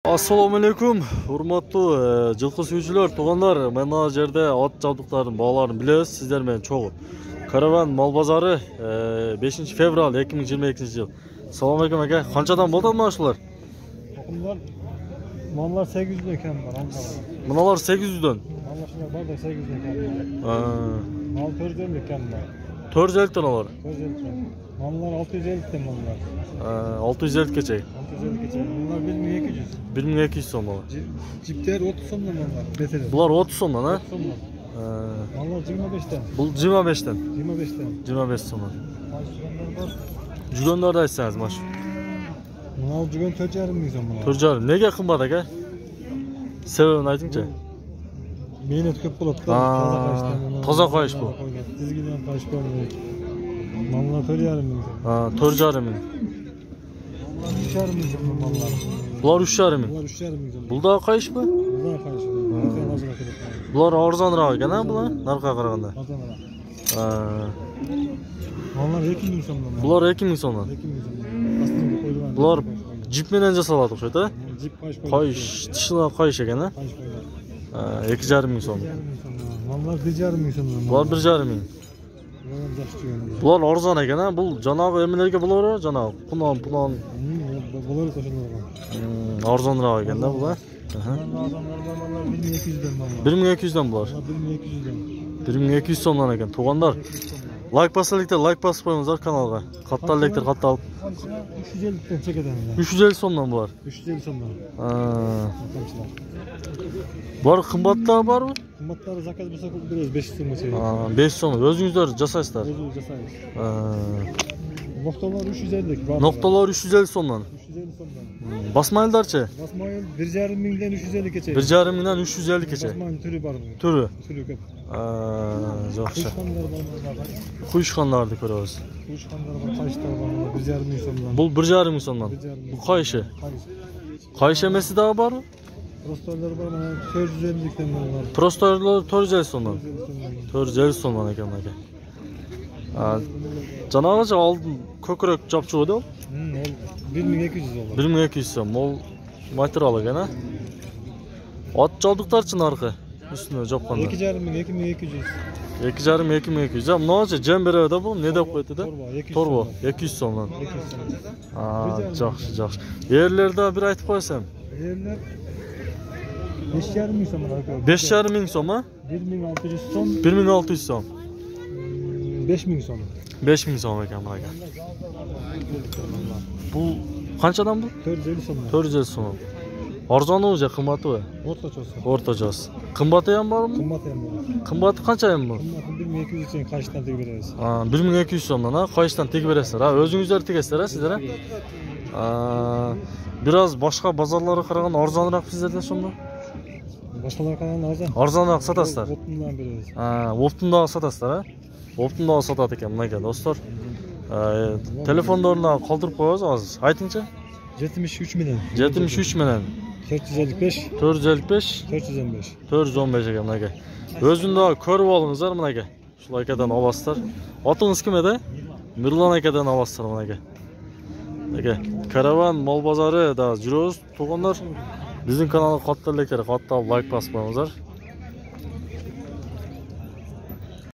Assalamu alaikum, hurmatlı жылкы сүйүүчүлөр, туугандар. Мына жерде ат жабдыктардын бааларын билебиз. Сиздер менен чогуу. Караван мал базары 5 февраль 2022 жыл. Салам алейкум ака. Канчадан болот мына ушулар? Mallar 800'den ekan var. Мыналар 800'дөн. Mallar var da 800'den ekan var. Mal 400'den ekan var. 450'den алар. 450'den. Mallar 650'den mallar. 650 keçек. 650 geçen. Bunlar 1200. 1200 сом алар. Cipler 30 somdan mallar. Mesela. Булар 30 сомдон, а? 30 somdan. Mallar 25'ten. Бул 25'тен. 25'ten. 25 сомдон. Başkanlar var. Жүгөндөрдү айтсаңыз, маш. Mal cügön 4,5 milyon somdan. 4,5. Неге кымбат ака? Себебин айтыңчы. Meynet köp bulup da. Таза кайыш бул. Dizgiden kayış koymuyor. Mallar 4,5 milyon. 4,5 миң. 3,5 milyon mallar. Булар 3,5 миң. Bunlar 3,5 milyon. Бул да кайышпы? Bunlar kayış. Булар арзаныраак экен, а булар? Наркага караганда. Mallar 2 milyon somdan. Булар 2 миң сомдон. 2 milyon. Aslında koydular. Булар жип менен жасалат окшойт, а? Jip kayış koydu. Кайыш, тышына кайыш экен, а? Kayış koydu. 2,5 миң сом. Mallar 1,5 milyon somdan. Булар 1,5 миң. Bunlar жақсы жүйен. Булар арзан экен, а? Бул жанагы эмелерге булар, жанагы пунан. Bunlar taşınırlar. Арзаныраак экен да бул, а? Mallar 1200'den mallar. 1200'дөн булар. 1200'den. 1200 сомдон экен. Туугандар, лайк басалыктар, лайк басып коюңуздар каналга. Каттал электер, катталып. 350'den çekeden. 350 сомдон булар. 350 somdan. Бар кымбаттагы барбы? Kımbatları zakaz bulsak biraz 500 somdan çekelim. 5 сом. Өзүңүздөр жасайсыздар. Özümüz жасайбыз. Noktalar 350'lik var. Ноктолор 350 сомдон. 350 somdan. Басмайылдарчы? Basmayıl 1,5 minden 350 geçer. 1,5 миңден 350 кече. Basmayın türü var mı? Түрү. Türü köp. Жакшы. Kuşkanlar var. Куйшкандарды көрөбүз. Kuşkanlar var. Kayışlar var. 1,5 milyon somdan. Бул 1,5 миң сомдон. Бул кайшы. Кайшы эмеси дагы барбы? Prostörler var bana 450'likten var. Просторлор 450 сомдон. 450 сомдон экен ака. Жанагычы алдын көкүрөк жапчу да? 1200 dolar. 1200 сом. Ол материал экен, а? Ат жабдыктарчы наркы үстүнө жапканда. 2,5 milyon 2200. 2,5-2200. Ja, мыначы жем беребиз да бул. Не деп койду да? Торбо 200 сомдон. 200 Жакшы, жакшы. Ерлерде бир айтып койсом. Yerler 5,5 milyon som var. 5,5 миң сом, а? 1600 som. 1600 сом. 5 milyon som. 5 миң сом экен мына экен. Бул канчадан бул? 450 som. 450 сом. Арзаныбы же кымбатыбы? Ortaçası. Орточосу. Кымбаты ham барбы? Kımbat hem var. Кымбаты канча эми бул? Kımbatı 1200 için kaçtan tek veririz. 1200 сомдон, а? Кайыштан тигип бересиздер, а? Өзүңүздөр тигесиздер, а сиздер, а? Бир аз башка базарларга караганда арзаныраак сиздерден сомдо? Başkalar kalan arzan. Арзаныраак сатасыздар. Opundan veririz. Оптундагы сатасыздар, а? Оптундагы сатат экен мынакей достор. Телефондоруна калтырып коебуз азыр. Айтыңчы? 73 milyon. 73 менен 455. 455 415. 415 экен мынакей. Өзүндө көрүп алыңыздар мынакей. Ушул акадан аласыздар. Атыңыз ким эди? Мирлан акадан аласыздар мынакей. Мынакей. Караван мал базары да жүрөбүз. Туугандар, биздин каналга каттал электер, каттап лайк басып коюңуздар.